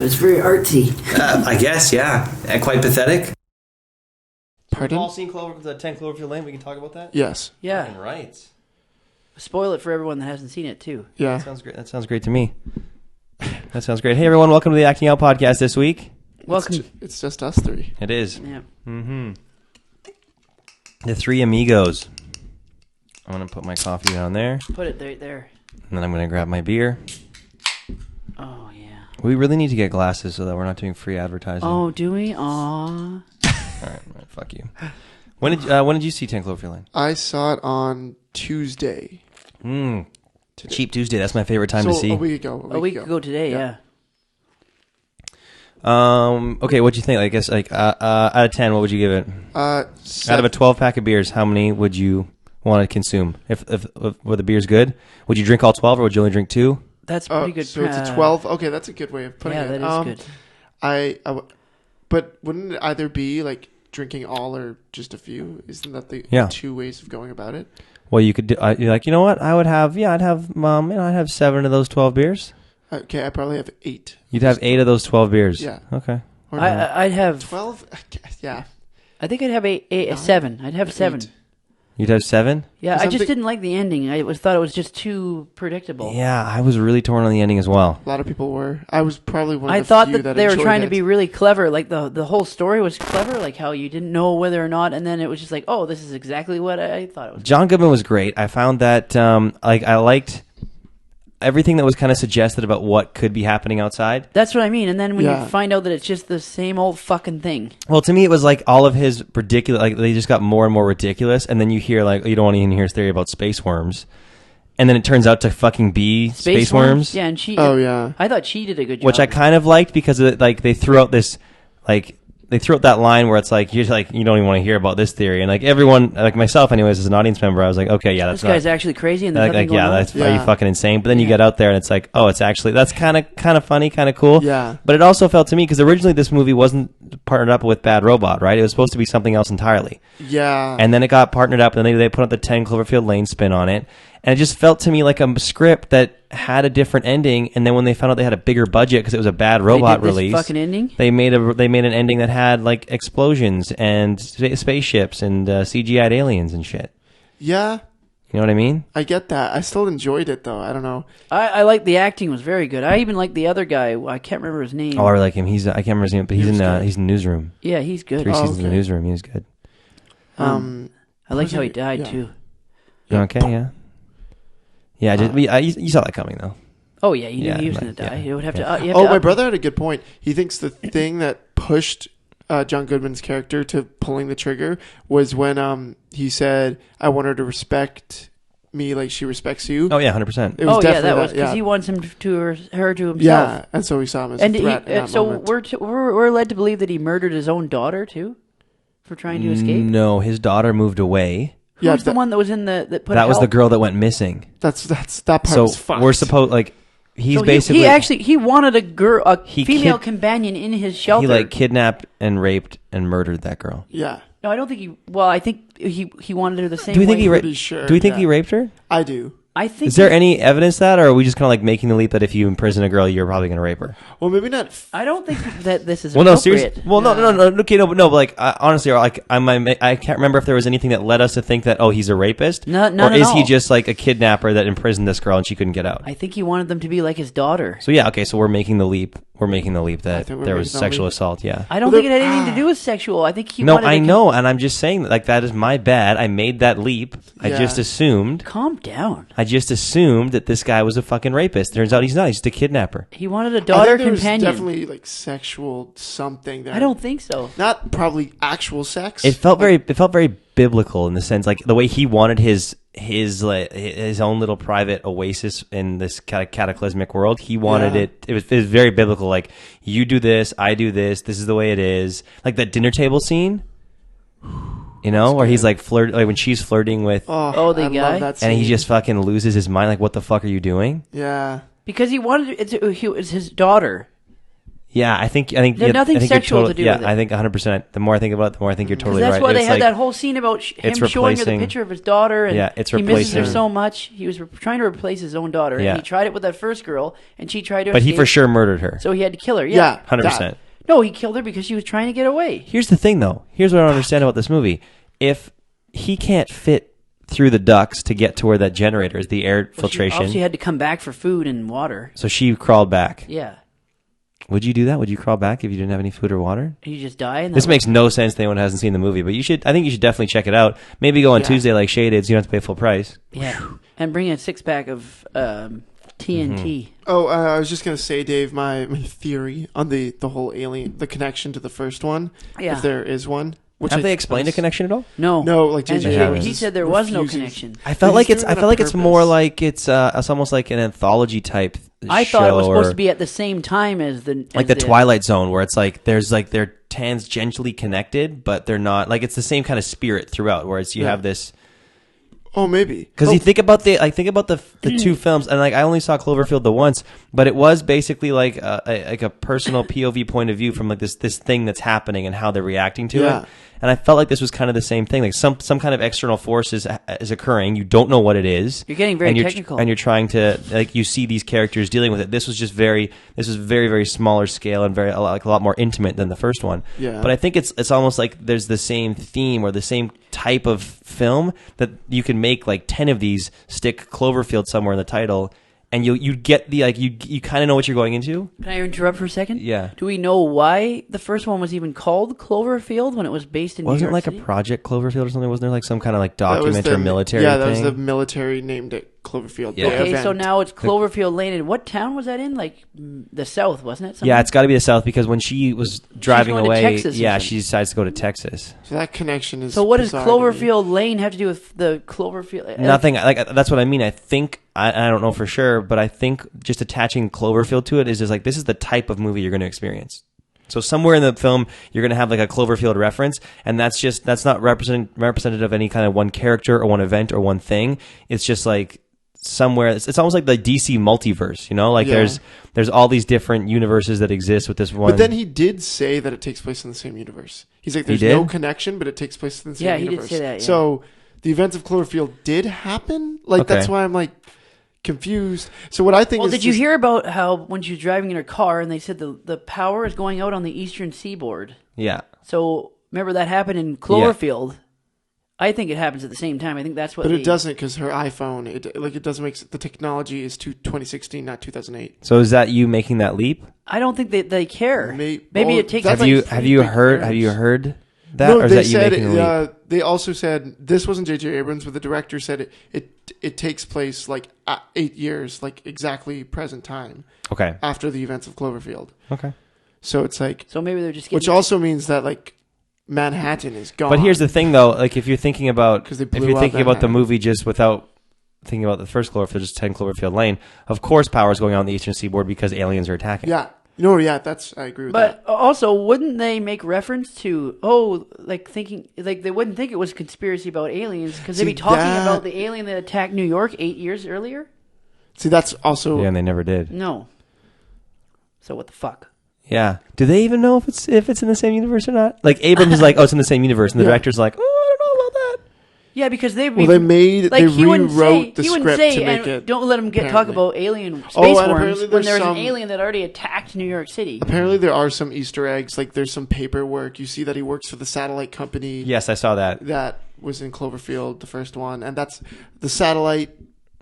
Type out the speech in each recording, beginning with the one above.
It's very artsy. I guess, yeah. And quite pathetic. Pardon? We've all seen the 10 Cloverfield Lane. We can talk about that? Yes. Yeah. Fucking right. Spoil it for everyone that hasn't seen it, too. Yeah. That sounds great. That sounds great to me. That sounds great. Hey, everyone. Welcome to the Acting Out podcast this week. Welcome. It's just us three. It is. Yeah. Mm-hmm. The three amigos. I'm going to put my coffee down there. Put it right there. And then I'm going to grab my beer. Oh, yeah. We really need to get glasses so that we're not doing free advertising. Oh, do we? Aw. All right, fuck you. When did you see 10 Cloverfield Lane? I saw it on Tuesday. Cheap Tuesday. That's my favorite time to see. A week ago. A week ago today, yeah. Okay, what'd you think? I guess out of 10, what would you give it? Out of a 12 pack of beers, how many would you want to consume? If were the beers good, would you drink all 12 or would you only drink 2? That's pretty good. So it's a 12. Okay, that's a good way of putting it. Yeah, that is good. But wouldn't it either be like drinking all or just a few? Isn't that the two ways of going about it? Well, you could do. You're like, you know what? I'd have 7 of those 12 beers. Okay, I probably have 8. You'd have 8 of those 12 beers. Yeah. Okay. I'd have 12. Yeah. I think I'd have 7. I'd have 7. 8. You'd have 7? Yeah, I just didn't like the ending. I thought it was just too predictable. Yeah, I was really torn on the ending as well. A lot of people were. I was probably one of I the thought few that they were enjoyed trying it. to be really clever. Like the whole story was clever, like how you didn't know whether or not, and then it was just like, oh, this is exactly what I thought it was. John Goodman was great. I found that I liked everything that was kind of suggested about what could be happening outside. That's what I mean. And then when you find out that it's just the same old fucking thing. Well, to me, it was like all of his ridiculous, like they just got more and more ridiculous. And then you hear like, you don't want to even hear his theory about space worms. And then it turns out to fucking be space worms. Yeah, and she. Oh, yeah. I thought she did a good job. Which I kind of liked because like they threw out this, like, they threw out that line where it's like, you're like, you don't even want to hear about this theory. And like everyone, like myself anyways, as an audience member, I was like, okay, yeah, that's this guy's actually crazy and there's nothing going on. Are you fucking insane? But then you get out there and it's like, oh, it's actually, that's kind of funny, kind of cool. Yeah. But it also felt to me, because originally this movie wasn't partnered up with Bad Robot, right? It was supposed to be something else entirely. Yeah. And then it got partnered up and then they put up the 10 Cloverfield Lane spin on it. And it just felt to me like a script that had a different ending. And then when they found out they had a bigger budget because it was a Bad Robot release, fucking ending? they made an ending that had like explosions and spaceships and CGI'd aliens and shit. Yeah. You know what I mean? I get that. I still enjoyed it though. I don't know. I like the acting was very good. I even like the other guy. I can't remember his name. Oh, I like him. I can't remember his name, but he's in Newsroom. Yeah, he's good. 3 seasons of the Newsroom. He was good. I liked how he died too. Okay, yeah. Yeah, you saw that coming though. Oh yeah, you knew he was going to die. You would have to. My brother had a good point. He thinks the thing that pushed John Goodman's character to pulling the trigger was when he said, "I want her to respect me like she respects you." Oh yeah, 100%. It was definitely that was because he wants her to himself. Yeah, and so we saw him as a threat. In that so moment. we're led to believe that he murdered his own daughter too, for trying to escape. No, his daughter moved away. Who's the one that was in that put? That was the girl that went missing. That part was fucked. We're supposed like. He wanted a female companion in his shelter. He like kidnapped and raped and murdered that girl. Yeah. No, I don't think he. Well, I think he wanted her the same. Do we think way. Do we think he raped her? I do. I think. Is there any evidence that, or are we just kind of like making the leap that if you imprison a girl, you're probably going to rape her? Well, maybe not. I don't think that this is. Well, no, appropriate. seriously. Well, no. Okay, no, but like honestly, like I can't remember if there was anything that led us to think that he's a rapist. None or at is all. he just like a kidnapper that imprisoned this girl and she couldn't get out? I think he wanted them to be like his daughter. So yeah, okay. So we're making the leap. We're making the leap that there was sexual assault. Yeah. I don't think it had anything to do with sexual. I think he. No, wanted I know, and I'm just saying that like that is my bad. I made that leap. Yeah. I just assumed. Calm down. I just assumed that this guy was a fucking rapist. Turns out he's not. He's just a kidnapper. He wanted a daughter companion. Definitely like sexual something there. I don't think so. Not probably actual sex. It felt very biblical in the sense like the way he wanted his own little private oasis in this cataclysmic world. He wanted it. It was very biblical. Like you do this, I do this. This is the way it is. Like that dinner table scene. You know, where he's like when she's flirting with the guy, and he just fucking loses his mind. Like, what the fuck are you doing? Yeah, because he wanted it's his daughter. Yeah, I think There's nothing I think sexual you're to do yeah, with it. I think 100%. The more I think about it, the more I think you're totally That's right. why they It's had like, that whole scene about him it's showing her the replacing- picture of his daughter, and Yeah, it's he misses her replacing- so much. He was trying to replace his own daughter, Yeah. and he tried it with that first girl, and she tried to but he escape, for sure murdered her. so he had to kill her. Yeah, 100%. No, he killed her because she was trying to get away. Here's the thing, though. Here's what I don't understand about this movie. If he can't fit through the ducts to get to where that generator is, the air She filtration, obviously had to come back for food and water. so she crawled back. Yeah. Would you do that? Would you crawl back if you didn't have any food or water? You just die. And This makes no sense to anyone who hasn't seen the movie, but you should. I think you should definitely check it out. Maybe go on Yeah. Tuesday like Shea did, so you don't have to pay full price. Yeah. And bring a 6-pack of TNT. Oh, I was just gonna say, Dave, my theory on the whole alien, the connection to the first one, Yeah. if there is one. Which Have I- they explained a connection at all? No. No, like And J.J. Abrams he is said there was no refusing- connection. I felt He's like it's. doing I it feel on like it's more purpose. like it's almost like an anthology type. I show thought it was supposed or to be at the same time as the like the Twilight Zone, where it's like there's like they're tangentially connected, but they're not. Like it's the same kind of spirit throughout. Whereas you Yeah. have this. Oh, maybe. Because you think about the two films, and like I only saw Cloverfield the once, but it was basically like a personal POV point of view from like this thing that's happening and how they're reacting to Yeah. it. And I felt like this was kind of the same thing. Like some kind of external force is occurring. You don't know what it is. You're getting very and technical. and you're trying to like you see these characters dealing with it. This was very very smaller scale and a lot more intimate than the first one. Yeah. But I think it's almost like there's the same theme or the same type of film that you can make like 10 of these, stick Cloverfield somewhere in the title, and you get the like you kind of know what you're going into. Can I interrupt for a second? Yeah. Do we know why the first one was even called Cloverfield when it was based in New Wasn't it York like City? a Project Cloverfield or something? Wasn't there like some kind of like That was document the- or military Yeah, thing? that was the military named it Cloverfield. Yeah. the Okay, so event. now it's Cloverfield Lane. And what town was that in? Like the South, wasn't it? Something? Yeah, it's got to be the South because when she was driving going to away, Texas or yeah, something. she decides to go to Texas. So that connection is. So what does bizarre to me. Cloverfield Lane have to do with the Cloverfield? Nothing. Like that's what I mean. I think I don't know for sure, but I think just attaching Cloverfield to it is just like this is the type of movie you're going to experience. So somewhere in the film, you're going to have like a Cloverfield reference, and that's not representative of any kind of one character or one event or one thing. It's just like somewhere. It's almost like the DC multiverse, you know? Like Yeah. there's all these different universes that exist with this one. But then he did say that it takes place in the same universe. He's like, there's did? no connection, but it takes place in the same Yeah, he did universe. say that, yeah. So the events of Cloverfield did happen. Like Okay. that's why I'm like confused. So what I think Well, is did you just- hear about how when she was driving in her car and they said the power is going out on the eastern seaboard? yeah. So remember that happened in Cloverfield. I think it happens at the same time. I think that's what. But it doesn't because her iPhone, it doesn't make the technology is 2016, not 2008. So is that you making that leap? I don't think they care. Maybe It takes. that's Have you like have you big heard that, or is they that you said making a leap? they also said this wasn't J.J. Abrams, but the director said it takes place like 8 years, like exactly present time Okay. after the events of Cloverfield. Okay. So it's like, So maybe they're just getting. which also means that like Manhattan is gone. But here's the thing, though. Like, if you're thinking about 'Cause they if blew you're up thinking about the Manhattan. movie just without thinking about the first Cloverfield, just 10 Cloverfield Lane, of course, power is going on the eastern seaboard because aliens are attacking. Yeah. No, yeah, I agree with But that. also, wouldn't they make reference to thinking like they wouldn't think it was a conspiracy about aliens because they'd be See, talking that- about the alien that attacked New York 8 years earlier? See, that's also Yeah, and they never did. No. So what the fuck? Yeah. Do they even know if it's in the same universe or not? Like Abrams is like, oh, it's in the same universe, and the Yeah. director's like, oh, I don't know about that. Yeah, because they well, they made like they he wouldn't say rewrote the he wouldn't script say to make and it. don't let them talk apparently. about alien space Oh, and forms apparently when there's there's some- an alien that already attacked New York City. Apparently, there are some Easter eggs. Like, there's some paperwork. You see that he works for the satellite company. Yes, I saw that. That was in Cloverfield, the first one, and that's the satellite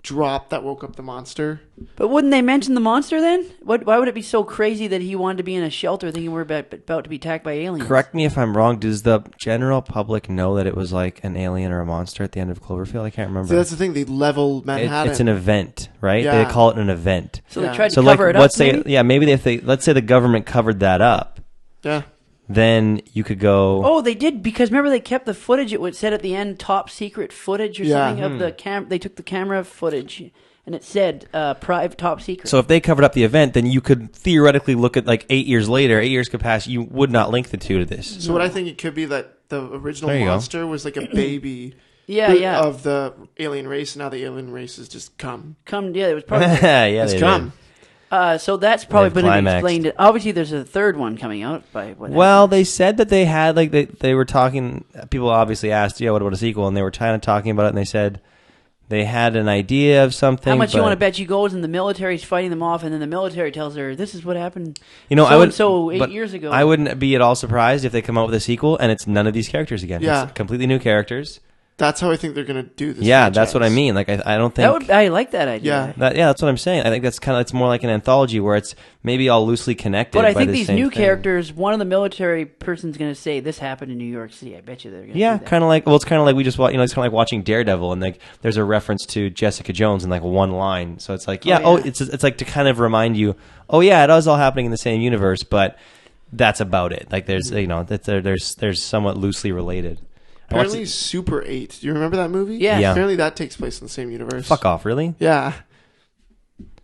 drop that woke up the monster. But wouldn't they mention the monster then? Why would it be so crazy that he wanted to be in a shelter thinking we're about to be attacked by aliens? Correct me if I'm wrong. Does the general public know that it was like an alien or a monster at the end of Cloverfield? I can't remember. So that's the thing. They level Manhattan. It's an event, right? Yeah. They call it an event. So Yeah. they tried to So like, cover it up. let's say, maybe? yeah, maybe if let's say the government covered that up, yeah. then you could go. Oh, they did because remember they kept the footage. It would said at the end top secret footage or Yeah. something of the They took the camera footage and it said private top secret. So if they covered up the event, then you could theoretically look at like 8 years later. 8 years could pass. You would not link the two to this. So what I think it could be that the original There you go. monster was like a baby. yeah. Of the alien race. Now the alien race has just come. It was probably yeah, It's they come. did. So that's probably been climaxed. explained. Obviously, there's a third one coming out by what? Well, they said that they had like they were talking. People obviously asked, "Yeah, what about a sequel?" And they were kind of talking about it, and they said they had an idea of something. How much you but- want to bet she goes and the military's fighting them off, and then the military tells her, "This is what happened." I would. So 8 but years ago. I wouldn't be at all surprised if they come out with a sequel and it's none of these characters again. Yeah. It's completely new characters. That's how I think they're gonna do this. Yeah, that's what I franchise. mean. Like I don't think. I like that idea. Yeah. That's what I'm saying. I think that's it's more like an anthology where it's maybe all loosely connected. But I by think the these same new thing. characters, one of the military person's going to say, "This happened in New York City." I bet you they're going to. Yeah, do that. kind of like it's kind of like we just watch. It's kind of like watching Daredevil, and like there's a reference to Jessica Jones in like one line. So it's like, yeah. it's like to kind of remind you, oh yeah, it is all happening in the same universe, but that's about it. Like there's there's somewhat loosely related. Apparently, Super 8. Do you remember that movie? Yeah. Yeah. Apparently, that takes place in the same universe. Fuck off, really? Yeah.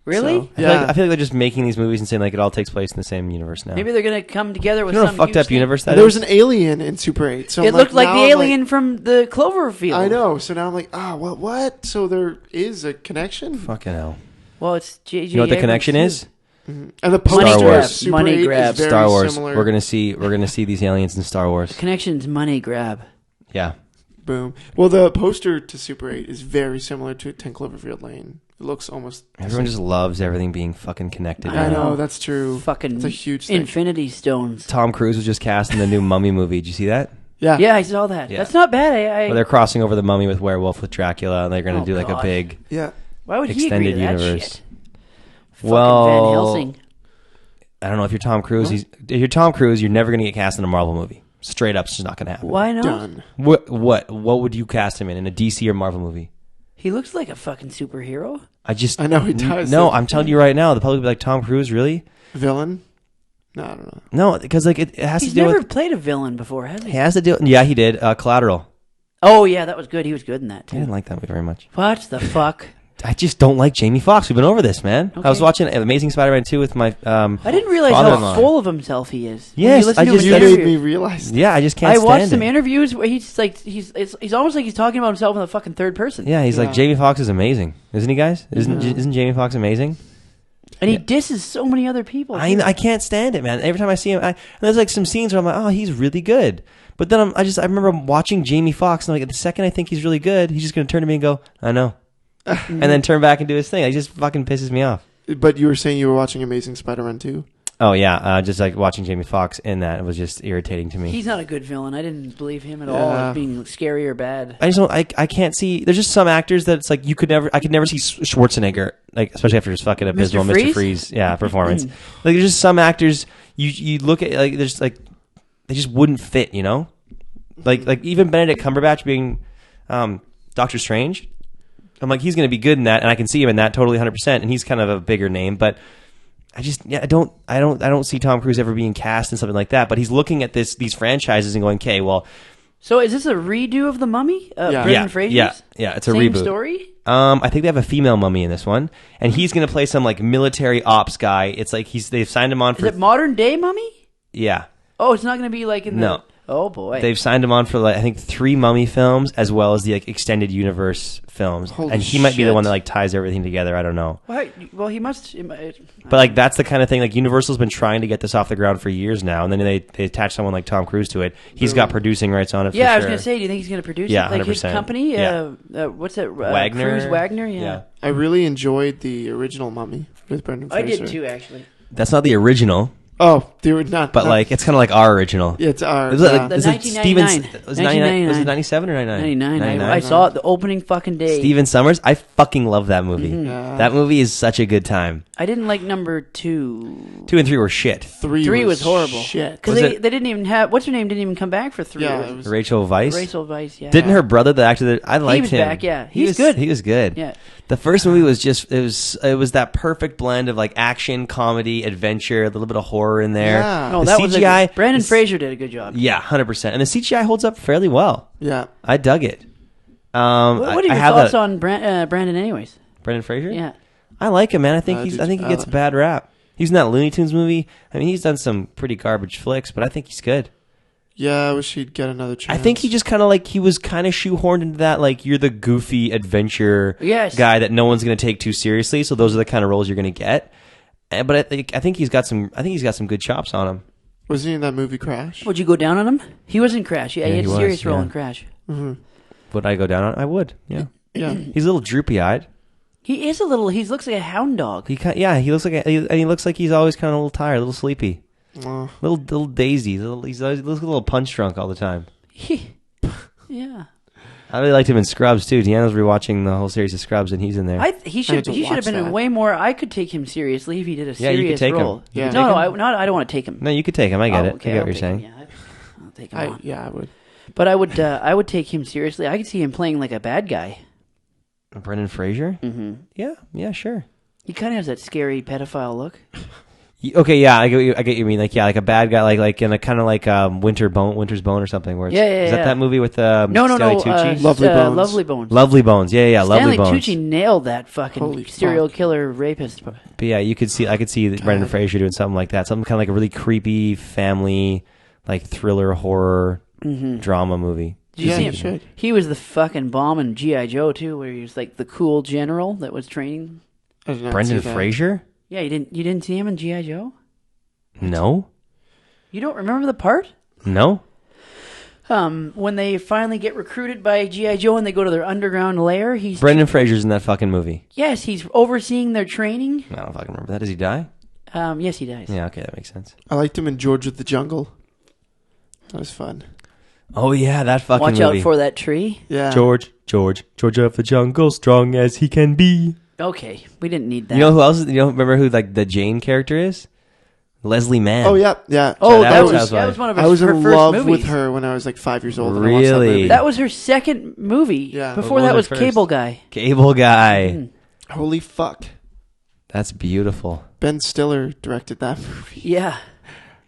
Really? So, I yeah. feel like they're just making these movies and saying like it all takes place in the same universe now. Maybe they're going to come together with you know what some a fucked huge up thing. universe that there was is? an alien in Super 8. So It I'm looked like now the I'm alien from the Cloverfield. I know. So now I'm like, what? So there is a connection? Fucking hell. Well, it's J.J. You know what the connection is? And the Money poster grab. of Super Money 8 grab. is very Star Wars. similar. We're gonna see these aliens in Star Wars. Connection's money grab. Yeah. Boom. Well, the poster to Super 8 is very similar to 10 Cloverfield Lane. It looks almost... Everyone just loves everything being fucking connected. I now. know, that's true. Fucking It's a huge thing. Infinity Stones. Tom Cruise was just cast in the new Mummy movie. Did you see that? Yeah. Yeah, I saw that. Yeah. That's not bad. Where they're crossing over the Mummy with Werewolf with Dracula, and they're going to Oh, do like a God. big. Yeah. Why would he agree extended to that universe. shit? Fucking Well, Van Helsing. I don't know if you're Tom Cruise. If you're Tom Cruise, you're never going to get cast in a Marvel movie. Straight up, it's just not going to happen. Why not? Done. What would you cast him in a DC or Marvel movie? He looks like a fucking superhero. I know he does. No, I'm telling you right now, the public will be like, Tom Cruise, really? Villain? No, I don't know. No, because like it has He's to do never with. played a villain before, has He he? has to do. Yeah, he did. Collateral. Oh yeah, that was good. He was good in that I too. didn't like that movie very much. What the fuck? I just don't like Jamie Foxx. We've been over this, man. I was Okay. watching Amazing Spider-Man 2 with my. I didn't realize Father-in-law. how full of himself he is. When Yes, you listen I to just- his You made interview- me realize. Yeah, I just can't I stand watched some it. interviews where he's like he's almost like he's talking about himself in the fucking third person. Yeah, he's like, Yeah. Jamie Foxx is amazing, isn't he, guys? Isn't Jamie Foxx amazing? And he disses so many other people. too. I can't stand it, man. Every time I see him, and there's like some scenes where I'm like, oh, he's really good. But then I remember watching Jamie Foxx, and like the second I think he's really good, he's just gonna turn to me and go, I know, and then turn back and do his thing. It just fucking pisses me off. But you were saying you were watching Amazing Spider-Man 2? Oh yeah, just like watching Jamie Foxx in that, it was just irritating to me. He's not a good villain. I didn't believe him at all Yeah. as being scary or bad. I just don't. I can't see. There's just some actors that it's like I could never see Schwarzenegger, like especially after his fucking abysmal Mr. Freeze? Freeze, performance. Like there's just some actors you look at like there's like they just wouldn't fit, you know. Like even Benedict Cumberbatch being Doctor Strange, I'm like he's gonna be good in that, and I can see him in that totally 100%. And he's kind of a bigger name, but I don't see Tom Cruise ever being cast in something like that. But he's looking at these franchises and going, okay, well. So is this a redo of the Mummy? Brendan Fraser's? Yeah, it's a Same reboot. story? I think they have a female mummy in this one, and he's going to play some like military ops guy. It's like they've signed him on Is for it modern day Mummy? yeah. Oh, it's not going to be like in the... No. Oh, boy. They've signed him on for like I think 3 mummy films as well as the like extended universe films, Holy and he might be the shit. one that like ties everything together. I don't know, Why? Well, he must... but like that's the kind of thing like Universal's been trying to get this off the ground for years now, and then they attach someone like Tom Cruise to it. He's got producing rights on it. Yeah, for I was sure. going to say, do you think he's going to produce Yeah, it? Like his 100%. company? Yeah. What's that? Wagner. Cruise Wagner? Yeah. I really enjoyed the original Mummy with Brendan I Fraser. did too, actually. That's not the original, Oh, they were not. but like it's kind of like our original. it's our. Is it like- The is it 1999. Stevens? Was it 99? Was it 97 or 99? 99. I saw it the opening fucking day. Steven Summers. I fucking love that movie. Mm-hmm. That movie is such a good time. I didn't like number 2. 2 and 3 were shit. three was horrible. Shit. Because Was they it- didn't even have... What's her name? Didn't even come back for 3. Yeah, it was. Rachel Weisz. Rachel Weisz, yeah. Didn't her brother, the actor that I liked was him. back, yeah. He He's was good. He was good. Yeah. The first movie was just it was that perfect blend of like action, comedy, adventure, a little bit of horror in there. Yeah. No, The that was CGI Brandon is- Fraser did a good job. Yeah, 100%. And the CGI holds up fairly well. Yeah. I dug it. What are your I have thoughts that- on Brandon anyways? Brendan Fraser? Yeah. I like him, man. I think dude, I think he gets a bad rap. He's in that Looney Tunes movie. I mean, he's done some pretty garbage flicks, but I think he's good. Yeah, I wish he'd get another chance. I think he just kind of like he was kind of shoehorned into that like you're the goofy adventure Yes. guy that no one's going to take too seriously. So those are the kind of roles you're going to get. But I think he's got some good chops on him. Wasn't he in that movie Crash? Would you go down on him? He was in Crash. Yeah, he had a serious role in Crash. Mm-hmm. Would I go down on it? I would. Yeah. Yeah. He's a little droopy eyed. He is a little. He looks like a hound dog. He looks like he's always kind of a little tired, a little sleepy, little daisy. He looks a little punch drunk all the time. Yeah. I really liked him in Scrubs too. Deanna's rewatching the whole series of Scrubs, and he's in there. He should have been in way more. I could take him seriously if he did a serious you could take role. him. Yeah. No, I don't want to take him. No, you could take him. I get it. Okay, I get I'll what you're take saying. him, yeah, I'll take him on. Yeah, I would. But I would take him seriously. I could see him playing like a bad guy. Brendan Fraser. Mm-hmm. Yeah, sure. He kind of has that scary pedophile look. Okay, yeah, I get what you mean. Like, yeah, like a bad guy, like in a kind of like Winter's Bone or something. Where is that movie with Stanley Tucci? Lovely Bones. Lovely Bones. Lovely Bones. Yeah, Lovely Bones. Stanley Tucci nailed that fucking serial killer rapist. But yeah, I could see Brendan Fraser doing something like that. Something kind of like a really creepy family, like thriller horror drama movie. Did you see him? He was the fucking bomb in G.I. Joe too, where he was like the cool general that was training. Brendan Fraser? Yeah, you didn't see him in G.I. Joe? No. You don't remember the part? No. When they finally get recruited by G.I. Joe and they go to their underground lair, Brendan Fraser's in that fucking movie. Yes, he's overseeing their training. I don't fucking remember that. Does he die? Yes, he dies. Yeah, okay, that makes sense. I liked him in George of the Jungle. That was fun. Oh yeah, that fucking Watch movie. out for that tree. Yeah. George of the Jungle, strong as he can be. Okay, we didn't need that. You know who else? Remember who like the Jane character is? Leslie Mann. Oh yeah. Oh, that was one of her, I was her in first love movies. with her when I was like 5 years old. Really? And I watched that movie. That was her second movie. Yeah. Before What that was was her Cable first? Guy. Cable Guy. Holy fuck! That's beautiful. Ben Stiller directed that movie. Yeah,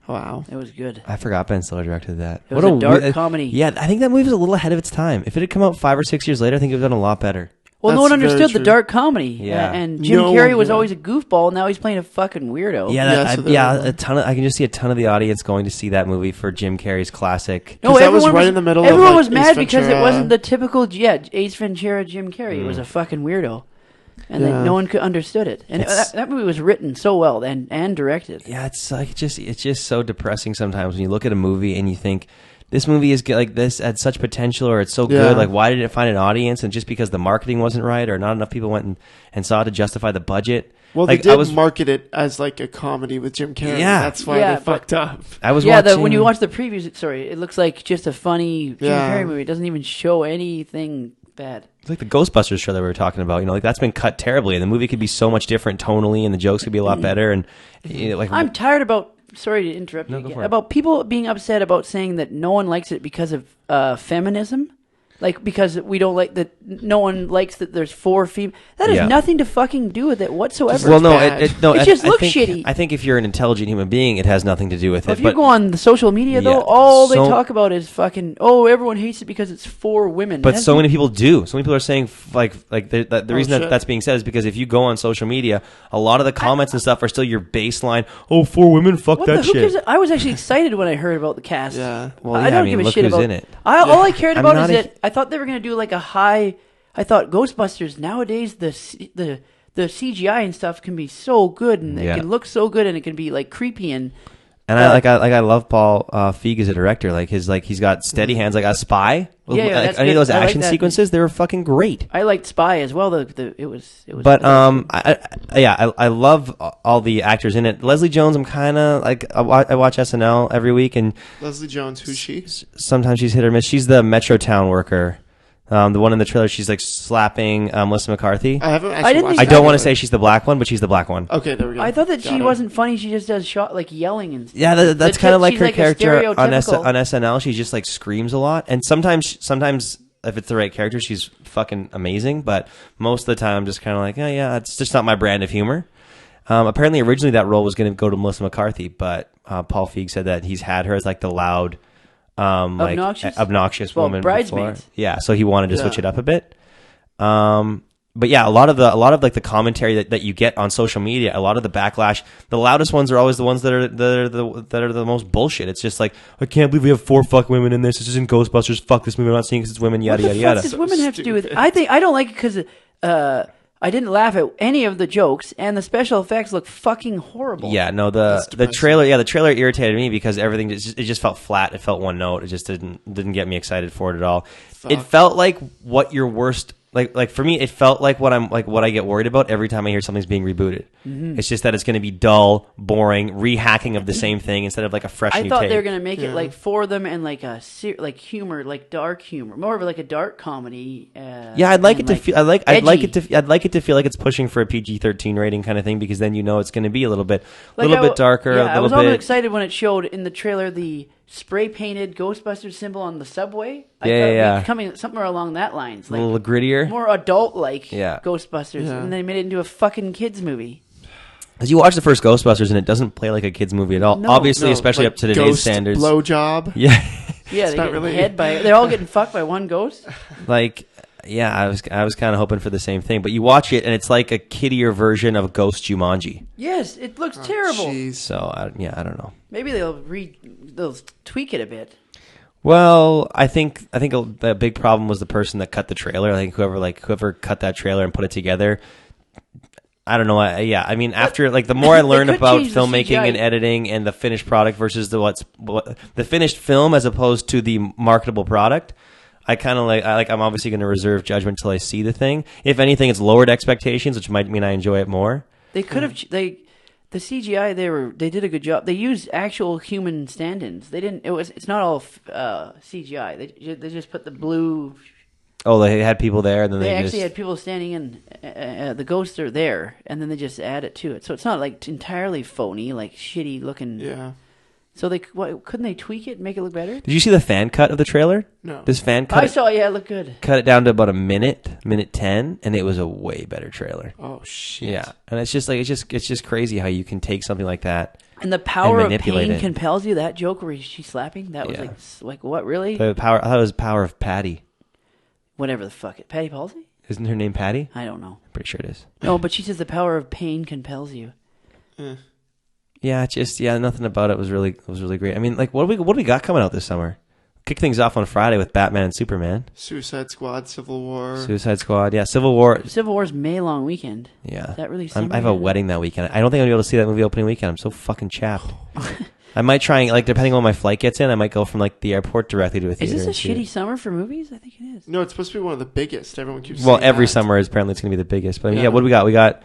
Wow. it was good. I forgot Ben Stiller directed that. It was a dark comedy. Yeah, I think that movie was a little ahead of its time. If it had come out 5 or 6 years later, I think it would have done a lot better. Well, no That's one very understood the true. dark comedy. Yeah. And Jim No Carrey one was did. always a goofball. Now he's playing a fucking weirdo. Yeah, a ton of. I can just see a ton of the audience going to see that movie for Jim Carrey's classic. No, 'Cause that everyone was right in the middle of, Everyone like, was mad Ace because it Ventura. wasn't the typical Ace Ventura Jim Carrey. It was a fucking weirdo, and then no one could understood it. And that movie was written so well and directed. Yeah, it's like it's just so depressing sometimes when you look at a movie and you think this movie is like this had such potential or it's so good. Like, why didn't it find an audience? And just because the marketing wasn't right or not enough people went and saw it to justify the budget. Well, like, they did market it as like a comedy with Jim Carrey. Yeah. That's why they fucked up. I was watching. When you watch the previews, it looks like just a funny Jim Yeah. Carrey movie. It doesn't even show anything bad. It's like the Ghostbusters show that we were talking about. Like that's been cut terribly, and the movie could be so much different tonally, and the jokes could be a lot better. And like I'm tired about. Sorry to interrupt you No, go again. for it. About people being upset about saying that no one likes it because of feminism. Like, because we don't like that, no one likes that there's 4 females. That has nothing to fucking do with it whatsoever. Well, no, bad. it just looks think, shitty. I think if you're an intelligent human being, it has nothing to do with If it. you go on the social media, though, Yeah, all they so- talk about is fucking, everyone hates it because it's 4 women. But so many people do. So many people are saying the reason shit. that's being said is because if you go on social media, a lot of the comments and stuff are still your baseline. Oh, 4 women, fuck that who shit. gives a- I was actually excited when I heard about the cast. Yeah. Well, I don't I mean, give a look shit who's about in it. All I cared I'm about not is a- that I thought they were going to do like a high. I thought Ghostbusters nowadays the CGI and stuff can be so good and it can look so good and it can be like creepy and I love Paul Feig as a director. Like he's got steady hands, like a Spy. that's Any of good. those I like action that. sequences, they were fucking great. I liked Spy as well. It was. But I love all the actors in it. Leslie Jones, I'm kind of like I watch SNL every week, and Leslie Jones, who's she? sometimes she's hit or miss. She's the Metro Town worker, the one in the trailer. She's like slapping Melissa McCarthy. I haven't I actually didn't watched think- I don't that want to either. say she's the black one, but she's the black one. Okay, there we go. I thought that Got she it. wasn't funny. She just does shot like yelling and. Yeah, that's kind of like she's her like a character on stereotypical- SNL. She just like screams a lot, and sometimes if it's the right character, she's fucking amazing. But most of the time, I'm just kind of like, oh yeah, it's just not my brand of humor. Apparently, originally that role was going to go to Melissa McCarthy, but Paul Feig said that he's had her as like the loud, obnoxious woman. Bridesmaids. Before. Yeah, so he wanted to switch it up a bit. But yeah, a lot of like the commentary that you get on social media, a lot of the backlash, the loudest ones are always the ones that are the most bullshit. It's just like, I can't believe we have 4 fuck women in this. This isn't Ghostbusters. Fuck this movie. I'm not seeing because it's women. Yada What the yada fuck yada. does women have to do with it? I don't like it because I didn't laugh at any of the jokes, and the special effects look fucking horrible. Yeah, no, the trailer. Yeah, the trailer irritated me because everything it just felt flat. It felt one note. It just didn't get me excited for it at all. Fuck. It felt like what your worst. Like for me, it felt like what I get worried about every time I hear something's being rebooted. Mm-hmm. It's just that it's going to be dull, boring, rehacking of the same thing instead of like a fresh. I thought they were going to make it like for them and like a humor, like dark humor, more of like a dark comedy. Yeah, I'd like it to feel. I'd like it to feel like it's pushing for a PG-13 rating kind of thing because then it's going to be a little bit darker. Yeah, I was almost excited when it showed in the trailer the spray painted Ghostbusters symbol on the subway. I thought it was coming somewhere along that lines, like a little grittier, more adult like Ghostbusters, and they made it into a fucking kids movie. Because you watch the first Ghostbusters and it doesn't play like a kids movie at all. No, obviously, especially like up to today's standards. Blowjob. Yeah, yeah, they get head by. They're all getting fucked by one ghost. Like, yeah, I was kind of hoping for the same thing, but you watch it and it's like a kiddier version of Ghost Jumanji. Yes, it looks terrible. Geez. So I don't know. Maybe they'll tweak it a bit. Well, I think the big problem was the person that cut the trailer. I think whoever cut that trailer and put it together. I don't know. I mean, after the more I learn about filmmaking and editing and the finished product versus the finished film as opposed to the marketable product, I kind of I'm obviously going to reserve judgment till I see the thing. If anything, it's lowered expectations, which might mean I enjoy it more. They could have the CGI they did a good job. They used actual human stand-ins. They didn't. It's not all CGI. They just put the blue. Oh, they had people there, and then they actually had people standing in. The ghosts are there, and then they just add it to it. So it's not like entirely phony, like shitty looking. Yeah. So couldn't they tweak it and make it look better? Did you see the fan cut of the trailer? No. This fan cut. I saw. Yeah, it looked good. Cut it down to about a minute 10, and it was a way better trailer. Oh shit. Yeah, and it's just crazy how you can take something like that. And the power of pain compels you. That joke where she's slapping, that was like what really? The power. I thought it was power of Patty. Whatever the fuck it. Patty Palsy? Isn't her name Patty? I don't know. I'm pretty sure it is. No, but she says the power of pain compels you. Yeah, nothing about it was really great. I mean, what do we got coming out this summer? Kick things off on Friday with Batman and Superman. Suicide Squad, Civil War. Suicide Squad, yeah. Civil War. Civil War's May long weekend. Yeah. Is that really I have a wedding that weekend. I don't think I'm going to be able to see that movie opening weekend. I'm so fucking chapped. I might try and, depending on when my flight gets in, I might go from, the airport directly to a theater. Is this a shitty summer for movies? I think it is. No, it's supposed to be one of the biggest. Everyone keeps saying every summer is apparently it's going to be the biggest. But, what do we got? We got...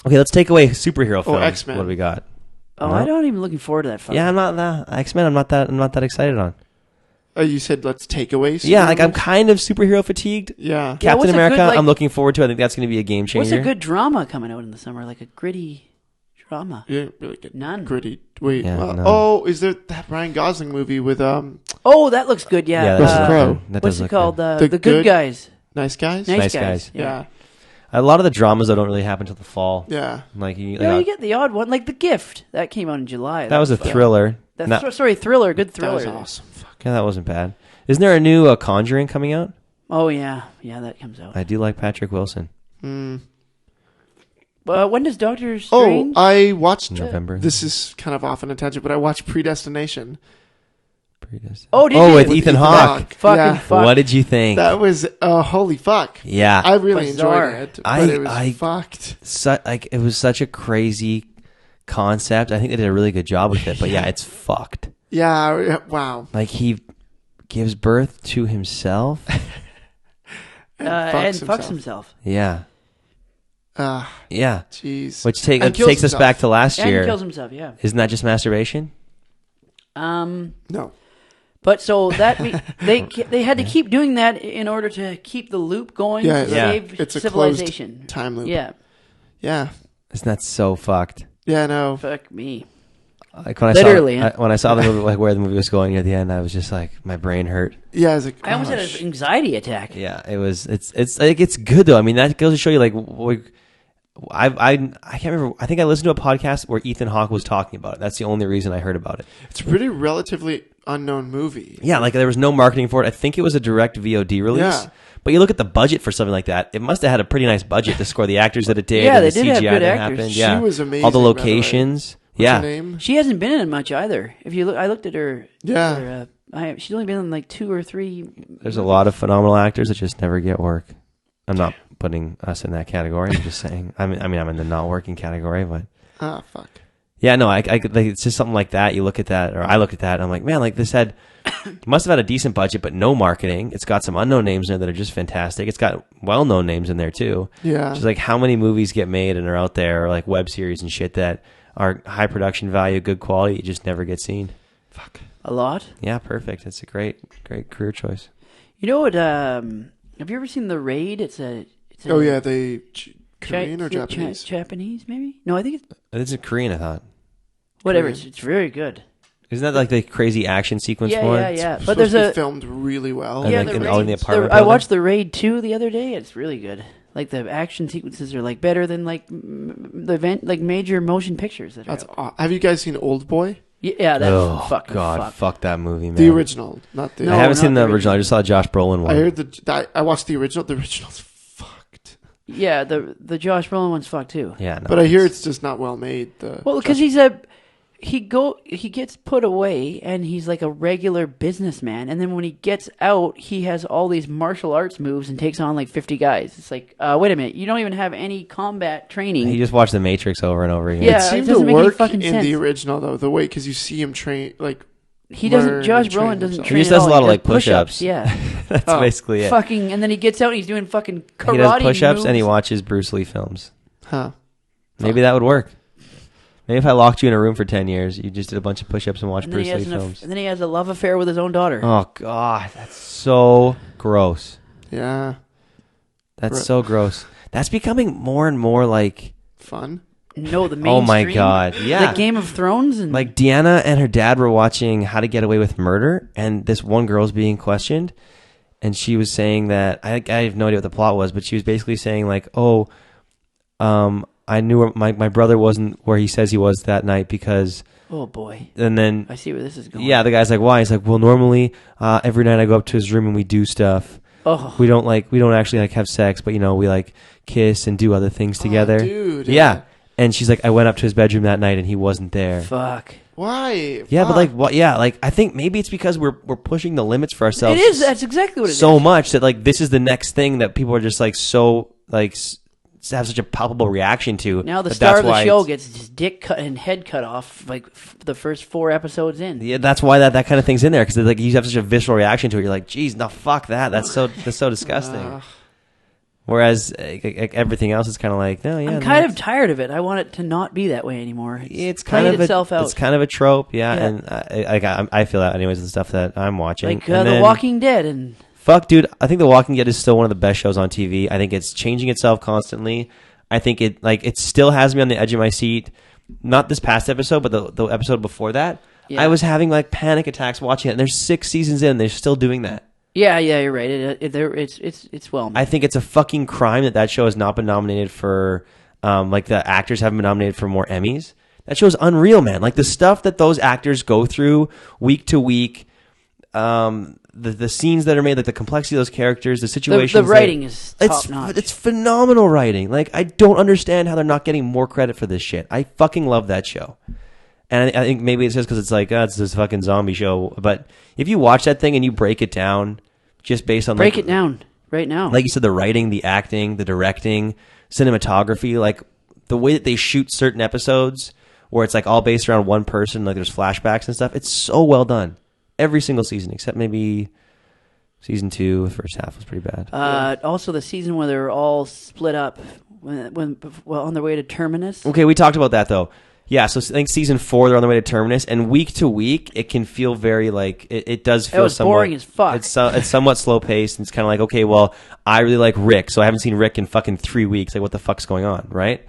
Okay, let's take away superhero films. X-Men. What do we got? Oh, I'm not even looking forward to that. Yeah, I'm not X-Men. I'm not that excited on. Oh, you said let's take away. Yeah, I'm kind of superhero fatigued. Yeah, Captain America. I'm looking forward to. I think that's going to be a game changer. What's a good drama coming out in the summer? Like a gritty drama. Yeah, really good. None. Gritty. Wait. Yeah, Oh, is there that Ryan Gosling movie with Oh, that looks good. Yeah. Russell Crowe. What's it called? The Good Guys. Nice Guys. Nice Guys. Yeah. A lot of the dramas don't really happen until the fall. Yeah. You get the odd one, like The Gift. That came out in July. That was a thriller. Thriller. Good thriller. That was awesome. Yeah, that wasn't bad. Isn't there a new Conjuring coming out? Oh, yeah. Yeah, that comes out. I do like Patrick Wilson. When does Doctor Strange? Oh, I watched... November. This is kind of off on a tangent, but I watched Predestination. Oh, did you? With Ethan Hawke. Fuck. What did you think? That was holy fuck. Yeah. I really enjoyed it, but it was fucked. It was such a crazy concept. I think they did a really good job with it, but it's fucked. Yeah, wow. He gives birth to himself and fucks himself. Yeah. Yeah. Jeez. Which takes us back to last year. And kills himself, yeah. Isn't that just masturbation? No. But so that they had to keep doing that in order to keep the loop going to save it's civilization. A closed time loop. Yeah. Yeah. Isn't that so fucked? Yeah, no. Fuck me. When I saw the movie, where the movie was going near the end, I was just my brain hurt. Yeah, I almost had an anxiety attack. Yeah, it was. It's good though. I mean, that goes to show you I can't remember. I think I listened to a podcast where Ethan Hawke was talking about it. That's the only reason I heard about it. It's a pretty relatively unknown movie. Yeah, there was no marketing for it. I think it was a direct VOD release. Yeah. But you look at the budget for something like that, it must have had a pretty nice budget to score the actors that it did. Yeah, and they the did CGI have good that actors. happened. She Yeah. was amazing. All the locations. What's her name? She hasn't been in it much either. If you look, I looked at her. Yeah. She's only been in 2 or 3. There's a lot of phenomenal actors that just never get work. I'm not putting us in that category. I'm just saying. I mean, I'm in the not working category, but Fuck. yeah, no, I like, it's just something like that. You look at that, or I look at that, and I'm like, man, like this must have had a decent budget, but no marketing. It's got some unknown names in there that are just fantastic. It's got well-known names in there too. Yeah. Just like how many movies get made and are out there, or like web series and shit that are high production value, good quality, you just never get seen. Fuck. A lot. Yeah, perfect. It's a great career choice. You know what? Have you ever seen The Raid? It's a Oh yeah, they Korean or Japanese? Japanese, maybe. No, I think It's a Korean, I thought. whatever. Korean. It's very good. Isn't that like the crazy action sequence Yeah, one? yeah. But But there's a filmed really well. And yeah, like the all in the Raid's- apartment I building? watched The Raid 2 the other day. It's really good. Like the action sequences are like better than like the event, like major motion pictures that are. out. Have you guys seen Old Boy? Yeah, that's Oh fucking God, fuck that movie, man. The original, not the. No, I haven't seen not the the original. I just saw Josh Brolin one. I heard I watched the original. The original's fucked. Yeah, the Josh Brolin one's fucked too. Yeah, no, But I hear it's just not well made. Well, because he gets put away and he's like a regular businessman, and then when he gets out, he has all these martial arts moves and takes on like 50 guys. It's like, wait a minute, you don't even have any combat training. he just watched The Matrix over and over again. Yeah. It seemed to doesn't make any work fucking in sense. the original though. The way because you see him train like. He doesn't. learn Josh and train Brolin doesn't himself. train He just at does all. a lot of, He like, does push-ups. Yeah, That's basically it. fucking. And then he gets out and he's doing fucking karate. He does push-ups and he moves. watches Bruce Lee films. Huh. Maybe that would work. Maybe if I locked you in a room for 10 years, you just did a bunch of push-ups and watched And then, Bruce he Lee has films. and then he has a love affair with his own daughter. Oh God, that's so gross. Yeah. That's so gross. That's becoming more and more like, Fun. No, the mainstream. oh my God, yeah. Like Game of Thrones and Like Deanna and her dad were watching How to Get Away with Murder, and this one girl's being questioned, and she was saying that I have no idea what the plot was, but she was basically saying like, oh, I knew my brother wasn't where he says he was that night because, oh boy, and then I see where this is going. yeah, the guy's like, why? He's like, well, normally every night I go up to his room and we do stuff. Oh, We don't actually like have sex, but we like kiss and do other things together. Oh, dude. Yeah. And she's like, I went up to his bedroom that night and he wasn't there. fuck. Why? Yeah, Fuck. but like, what? Yeah, like I think maybe it's because we're pushing the limits for ourselves. It is. That's exactly what it is. so much that like this is the next thing that people are just like so like have such a palpable reaction to. Now the that star that's of the why show it's- gets his dick cut and head cut off like the first 4 episodes in. Yeah, that's why that kind of thing's in there because like you have such a visceral reaction to it. You're like, geez, no, fuck that. That's so disgusting. Whereas everything else is kind of like, no, yeah. I'm kind of tired of it. I want it to not be that way anymore. It's kind played of itself out. It's kind of a trope, yeah. Yeah. And I feel that anyways. The stuff that I'm watching, Like And The then- Walking Dead and Fuck, dude. I think The Walking Dead is still one of the best shows on TV. I think it's changing itself constantly. I think it still has me on the edge of my seat. Not this past episode, but the episode before that. Yeah. I was having like panic attacks watching it. And there's 6 seasons in, they're still doing that. yeah, you're right. It's well made. I think it's a fucking crime that show has not been nominated for, like the actors haven't been nominated for more Emmys. That show's unreal, man. Like the stuff that those actors go through week to week, the scenes that are made, like the complexity of those characters, the situations. The writing is top notch. It's phenomenal writing. Like I don't understand how they're not getting more credit for this shit. I fucking love that show. And I think maybe it's just because it's like, it's this fucking zombie show. But if you watch that thing and you break it down, just based on Break it down right now. like you said, the writing, the acting, the directing, cinematography, like the way that they shoot certain episodes where it's like all based around one person, like there's flashbacks and stuff. It's so well done. Every single season, except maybe season 2, the first half was pretty bad. Also, the season where they're all split up when on their way to Terminus. Okay, we talked about that though. Yeah, so I think season 4 they're on the way to Terminus, and week to week it can feel very like it does feel was somewhat boring as fuck. It's somewhat slow paced, and it's kind of like, okay, well, I really like Rick, so I haven't seen Rick in fucking 3 weeks. Like, what the fuck's going on, right?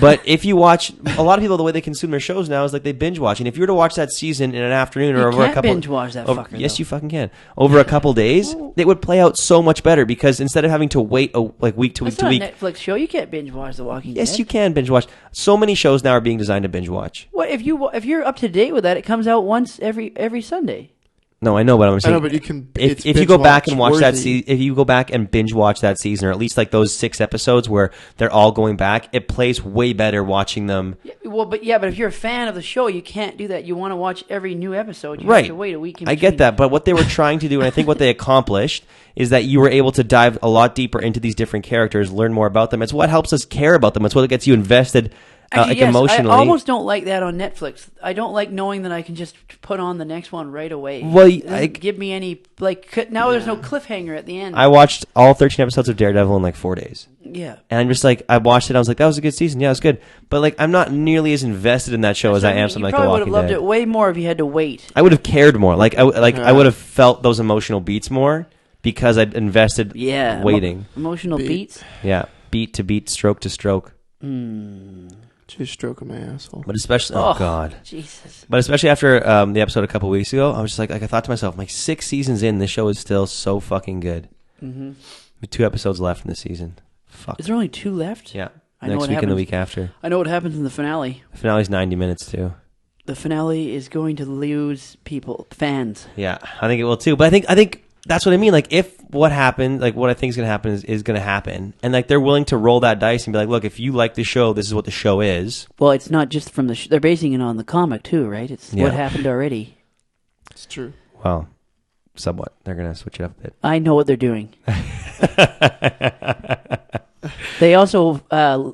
But if you watch, a lot of people, the way they consume their shows now is like they binge watch, and if you were to watch that season in an afternoon or You over a can't couple, binge watch that fucker, yes, though. you fucking can. Over a couple days, it would play out so much better because instead of having to wait like week to week That's to not week. a Netflix show. You can't binge watch The Walking Dead. Yes, you can binge watch. So many shows now are being designed to binge watch. What if you're up to date with that? It comes out once every Sunday. No, I know, but I'm I saying know, but you can. if you go back and watch that if you go back and binge watch that season, or at least like those 6 episodes where they're all going back, it plays way better watching them. But if you're a fan of the show, you can't do that. You want to watch every new episode. You Right. have to wait a week. I get that, but what they were trying to do, and I think what they accomplished, is that you were able to dive a lot deeper into these different characters, learn more about them. It's what helps us care about them. It's what gets you invested. Actually, yes, emotionally. I almost don't like that on Netflix. I don't like knowing that I can just put on the next one right away. Well, it doesn't give me any now. There's no cliffhanger at the end. I watched all 13 episodes of Daredevil in like 4 days. Yeah, and I'm just like, I watched it. I was like, that was a good season. Yeah, it was good. But like, I'm not nearly as invested in that show as I am something like The Walking Dead. You probably would have loved it way more if you had to wait. I would have cared more. Like I would have felt those emotional beats more because I'd invested. Yeah, waiting. Emotional beats. Yeah, beat to beat, stroke to stroke. Just stroking my asshole. But especially, oh god, Jesus! But especially after the episode a couple weeks ago, I was just like I thought to myself, like 6 seasons in, this show is still so fucking good. Mm-hmm. With 2 episodes left in the season. Fuck. Is there only 2 left? Yeah. I know Next what week happens. and the week after. I know what happens in the finale. The finale's 90 minutes too. The finale is going to lose fans. Yeah, I think it will too. But I think that's what I mean. Like, if what happened, like what I think is going to happen is going to happen, and like they're willing to roll that dice and be like, look, if you like the show, this is what the show is. Well, it's not just from the. They're basing it on the comic too, right? It's what happened already. It's true. Well, somewhat. They're going to switch it up a bit. I know what they're doing. They also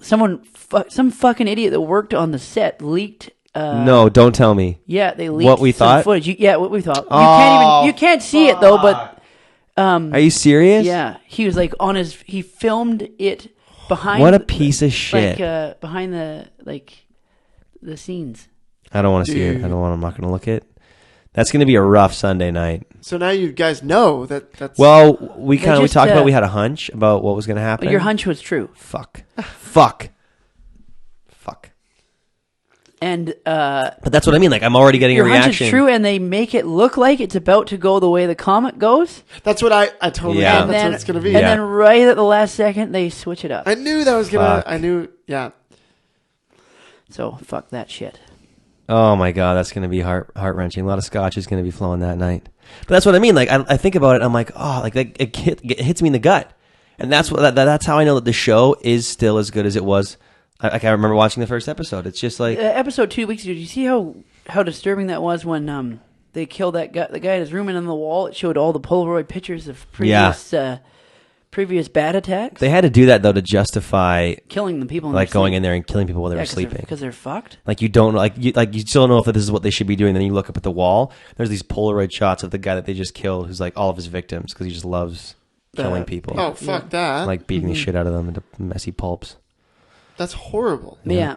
some fucking idiot that worked on the set leaked. No, don't tell me. Yeah, they leaked what we some thought. footage. What we thought. Oh, you can't see it though. But are you serious? Yeah, he was like he filmed it behind. What a piece of shit! Like behind the scenes. I don't want to see it. I'm not going to look it. That's going to be a rough Sunday night. So now you guys know that's. Well, we talked about. We had a hunch about what was going to happen. Your hunch was true. Fuck. And but that's what I mean. Like, I'm already getting a reaction. Your hunch is true, and they make it look like it's about to go the way the comic goes. That's what I totally thought that's what it's going to be. And then right at the last second, they switch it up. I knew that was going to. I knew. Yeah. So fuck that shit. Oh my god, that's going to be heart wrenching. A lot of scotch is going to be flowing that night. But that's what I mean. Like, I think about it. I'm like, oh, like it hits me in the gut, and that's how I know that the show is still as good as it was. I remember watching the first episode. It's just like episode 2 weeks ago. Did you see how disturbing that was when they killed that guy, the guy in his room, and on the wall it showed all the Polaroid pictures of previous bat attacks. They had to do that though to justify killing the people, like going in there and killing people while they were sleeping because they're fucked. Like you don't you still don't know if this is what they should be doing. Then you look up at the wall. There's these Polaroid shots of the guy that they just killed, who's like all of his victims because he just loves killing people. Oh fuck that! Like beating the shit out of them into messy pulps. That's horrible. Yeah.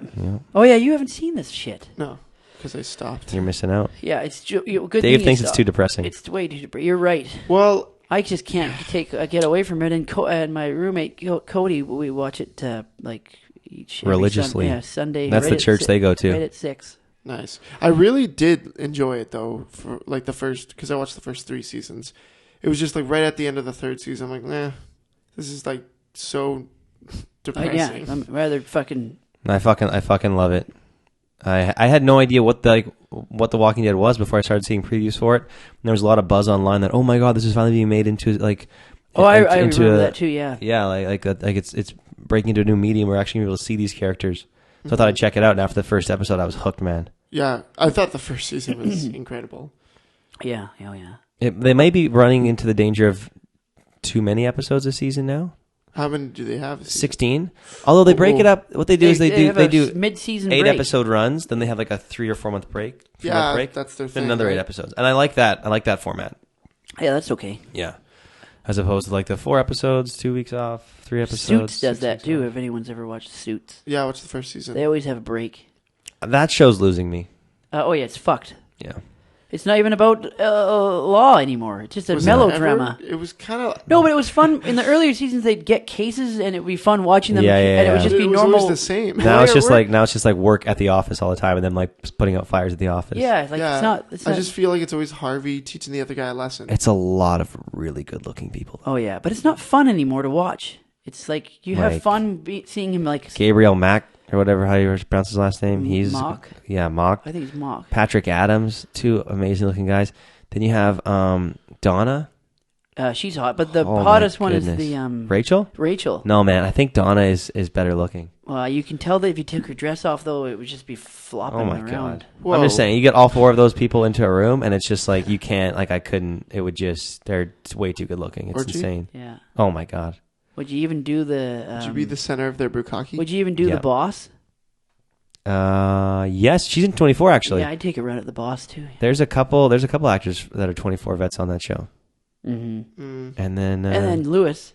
Oh yeah, you haven't seen this shit. No, because I stopped. You're missing out. Yeah, it's good. Dave thinks it's too depressing. It's way too depressing. You're right. Well, I just can't get away from it. And my roommate Cody, we watch it religiously. Sunday. That's the church they go to. Right at 6. Nice. I really did enjoy it though. For like because I watched the first 3 seasons. It was just like right at the end of the 3rd season. I'm like, this is like so depressing. I'm rather fucking. I fucking love it. I had no idea what The Walking Dead was before I started seeing previews for it. And there was a lot of buzz online that, oh my god, this is finally being made into like. I remember that too. Yeah. Yeah, like it's breaking into a new medium. We're actually able to see these characters. So I thought I'd check it out. And after the first episode, I was hooked, man. Yeah, I thought the first season was incredible. Yeah. Oh yeah. They may be running into the danger of too many episodes a season now. How many do they have? 16. Although they break it up. What they do is they do mid-season 8 break. episode runs. Then they have like a 3 or 4 month break. That's their thing. Then another 8 episodes, and I like that. I like that format. Yeah, that's okay. Yeah, as opposed to like the 4 episodes, 2 weeks off, 3 episodes. Suits does that too. If anyone's ever watched Suits, yeah, I watched the first season. They always have a break. That show's losing me. Oh yeah, it's fucked. Yeah. It's not even about law anymore. It's just a melodrama. It was kind of... No, but it was fun. In the earlier seasons, they'd get cases, and it would be fun watching them. Yeah. And it would just be normal. It was the same. Now it's just like work at the office all the time, and then like putting out fires at the office. Yeah, it's not. I just feel like it's always Harvey teaching the other guy a lesson. It's a lot of really good-looking people. Oh yeah, but it's not fun anymore to watch. It's like you have fun seeing him like Gabriel Mack. Or whatever, how you pronounce his last name. He's Mock. Yeah, Mock. I think he's Mock. Patrick Adams, 2 amazing looking guys. Then you have Donna. She's hot, but the Oh, my hottest one is goodness. the Rachel? Rachel. No, man. I think Donna is better looking. Well, you can tell that if you took her dress off, though, it would just be flopping Oh, my around. God. Whoa. I'm just saying, you get all four of those people into a room, and it's just like, you can't, like, I couldn't, it would just, they're way too good looking. It's Orgy? insane. Yeah. Oh, my God. Would you even do the? Would you be the center of their bukkake? Would you even do Yeah. the boss? Yes, she's in 24, actually. Yeah, I'd take a run at the boss too. There's a couple actors that are 24 vets on that show. Mm-hmm. And then And then Lewis.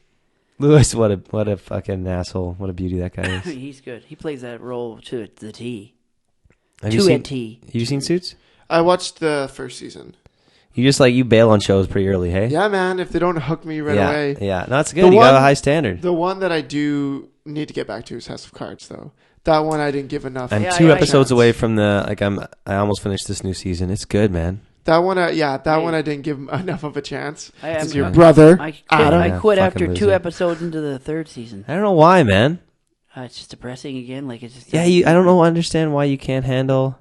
Lewis, what a fucking asshole. What a beauty that guy is. He's good. He plays that role to the T. Have you To a seen T. You seen Suits? I watched the first season. You just you bail on shows pretty early, hey? Yeah, man. If they don't hook me right yeah, away. Yeah, no, it's good. The You got one- a high standard. The one that I do need to get back to is House of Cards, though. That one I didn't give enough. I'm Yeah, 2 yeah, episodes chance. away from I almost finished this new season. It's good, man. That one, one Hey. I didn't give enough of a chance. I am- This is your Yeah. brother. I quit, Adam. I quit Yeah, after fucking 2 loser. episodes into the 3rd season. I don't know why, man. It's just depressing again. Like it's just. Yeah, I don't know. Understand why you can't handle.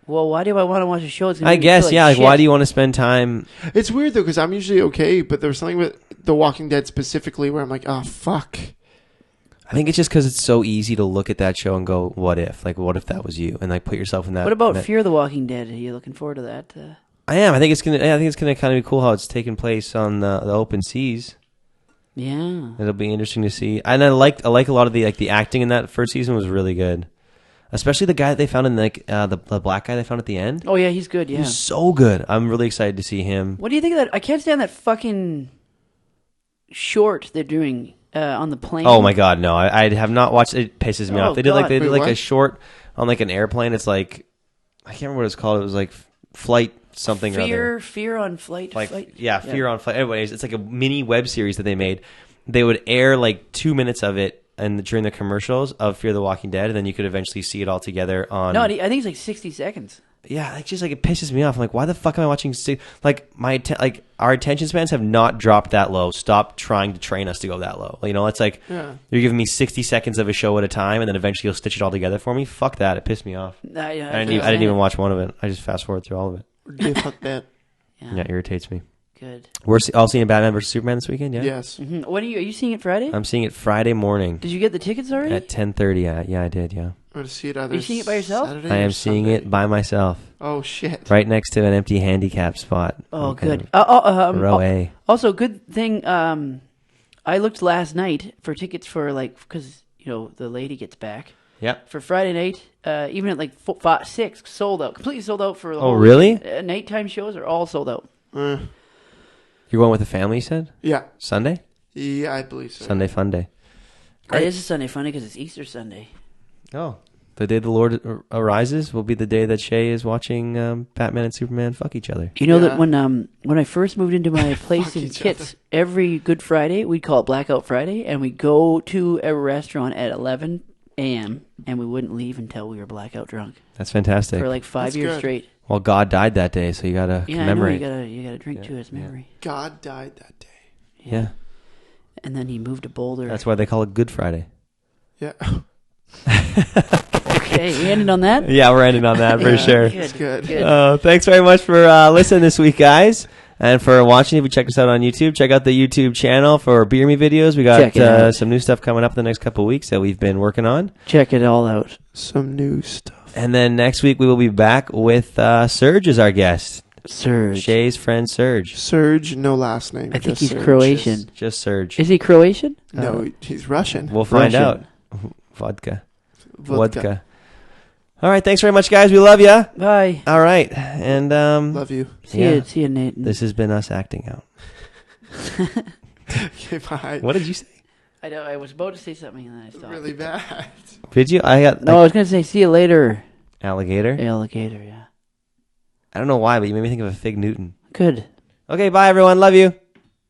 Well, why do I want to watch a show? It's gonna I make me guess, feel yeah. Like, shit. why do you want to spend time? It's weird, though, because I'm usually okay, but there was something with The Walking Dead specifically where I'm like, oh, fuck. I think it's just because it's so easy to look at that show and go, "What if? Like, what if that was you?" And put yourself in that. What about that- Fear the Walking Dead? Are you looking forward to that? I am. I think it's gonna kind of be cool how it's taking place on the open seas. Yeah. It'll be interesting to see. And I like a lot of the acting in that first season was really good, especially the guy that they found in the black guy they found at the end. Oh yeah, he's good. Yeah. He's so good. I'm really excited to see him. What do you think of that? I can't stand that fucking short they're doing on the plane. Oh my god, no! I have not watched. It pisses me Oh, off. They did God. they did Wait, a what? short on an airplane. It's I can't remember what it's called. It was flight something or other. Fear on flight. Flight. Fear on Flight. Anyways, it's like a mini web series that they made. They would air 2 minutes of it during the commercials of Fear the Walking Dead, and then you could eventually see it all together on. No, I think it's like 60 seconds. Yeah, it pisses me off. I'm like, why the fuck am I watching? Our attention spans have not dropped that low. Stop trying to train us to go that low. It's Yeah. you're giving me 60 seconds of a show at a time, and then eventually you'll stitch it all together for me. Fuck that. It pissed me off. I I didn't even watch one of it. I just fast forward through all of it. Fuck that. Yeah. Yeah, it irritates me. Good. We're all seeing Batman vs Superman this weekend. Yeah, Yes. Mm-hmm. Are you seeing it Friday? I'm seeing it Friday morning Did you get the tickets already? at 10:30. Yeah, I did. Yeah, I'm going to see it either Are you seeing it by yourself? Saturday I or am seeing Sunday. it by myself, Oh, shit. right next to an empty handicap spot. Oh, I'm kind good. of row A. Also, good thing. I looked last night for tickets for because the lady gets back Yep. for Friday night. Even at 4, 5, 6, sold out. Completely sold out for the Oh, whole really? weekend. Nighttime shows are all sold out. You're going with the family, you said? Yeah. Sunday? Yeah, I believe so. Sunday fun day. It is a Sunday funny because it's Easter Sunday. Oh. The day the Lord arises will be the day that Shea is watching Batman and Superman fuck each other. You know Yeah. that when I first moved into my place Fuck in each Kits, every Good Friday we'd call it Blackout Friday, and we'd go to a restaurant at 11 a.m. and we wouldn't leave until we were blackout drunk That's fantastic. for 5 That's years good. straight. Well, God died that day, so you gotta Yeah, I know, commemorate. you gotta drink to his memory. God died that day. Yeah. And then he moved to Boulder. That's why they call it Good Friday. Yeah. Okay, we ended on that. Yeah, we're ending on that for Yeah. sure. It's good. Thanks very much for listening this week, guys. And for watching, if you check us out on YouTube, check out the YouTube channel for Beer Me videos. We got Check it out. some new stuff coming up in the next couple of weeks that we've been working on. Check it all out. Some new stuff. And then next week we will be back with Serge as our guest. Serge. Shay's friend Serge. Serge, no last name. I think just he's Serge. Croatian. Just Serge. Is he Croatian? No, he's Russian. We'll find Russian. out. Vodka. Vodka. Vodka. All right, thanks very much, guys. We love ya. Bye. All right. And Love you. See you, Nathan. this has been us acting out. Okay, bye. What did you say? I know. I was about to say something and then I stopped. Really bad. Did you? I got No, I was gonna say see you later, alligator. alligator. Yeah. I don't know why, but you made me think of a Fig Newton. Good. Okay, bye everyone. Love you.